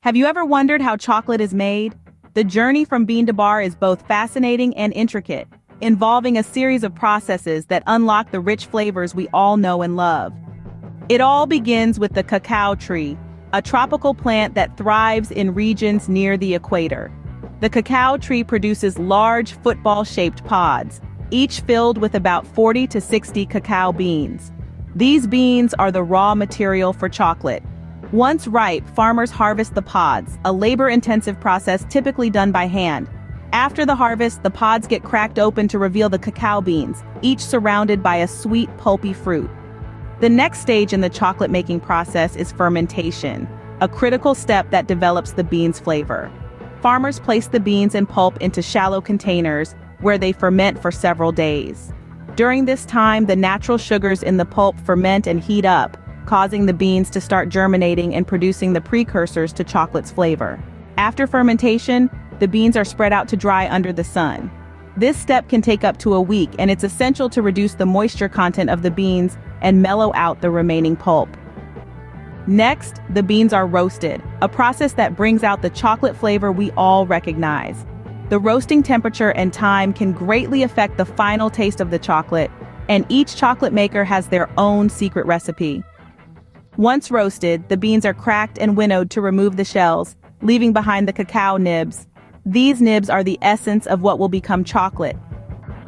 Have you ever wondered how chocolate is made? The journey from bean to bar is both fascinating and intricate, involving a series of processes that unlock the rich flavors we all know and love. It all begins with the cacao tree, a tropical plant that thrives in regions near the equator. The cacao tree produces large football-shaped pods, each filled with about 40 to 60 cacao beans. These beans are the raw material for chocolate. Once ripe, farmers harvest the pods, a labor-intensive process typically done by hand. After the harvest, the pods get cracked open to reveal the cacao beans, each surrounded by a sweet, pulpy fruit. The next stage in the chocolate-making process is fermentation, a critical step that develops the beans' flavor. Farmers place the beans and pulp into shallow containers, where they ferment for several days. During this time, the natural sugars in the pulp ferment and heat up, causing the beans to start germinating and producing the precursors to chocolate's flavor. After fermentation, the beans are spread out to dry under the sun. This step can take up to a week, and it's essential to reduce the moisture content of the beans and mellow out the remaining pulp. Next, the beans are roasted, a process that brings out the chocolate flavor we all recognize. The roasting temperature and time can greatly affect the final taste of the chocolate, and each chocolate maker has their own secret recipe. Once roasted, the beans are cracked and winnowed to remove the shells, leaving behind the cacao nibs. These nibs are the essence of what will become chocolate.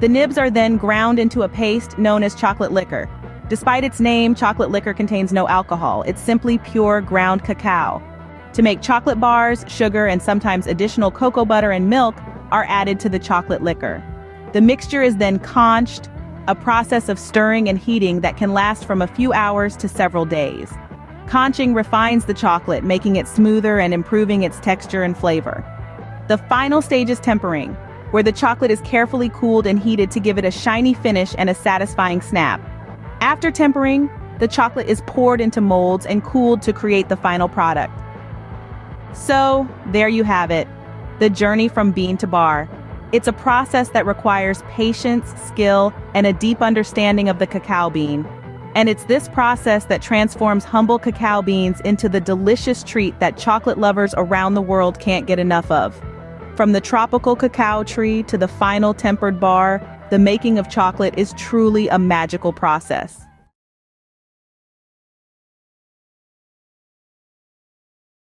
The nibs are then ground into a paste known as chocolate liquor. Despite its name, chocolate liquor contains no alcohol. It's simply pure ground cacao. To make chocolate bars, sugar, and sometimes additional cocoa butter and milk are added to the chocolate liquor. The mixture is then conched, a process of stirring and heating that can last from a few hours to several days. Conching refines the chocolate, making it smoother and improving its texture and flavor. The final stage is tempering, where the chocolate is carefully cooled and heated to give it a shiny finish and a satisfying snap. After tempering, the chocolate is poured into molds and cooled to create the final product. So, there you have it, the journey from bean to bar. It's a process that requires patience, skill, and a deep understanding of the cacao bean. And it's this process that transforms humble cacao beans into the delicious treat that chocolate lovers around the world can't get enough of. From the tropical cacao tree to the final tempered bar, the making of chocolate is truly a magical process.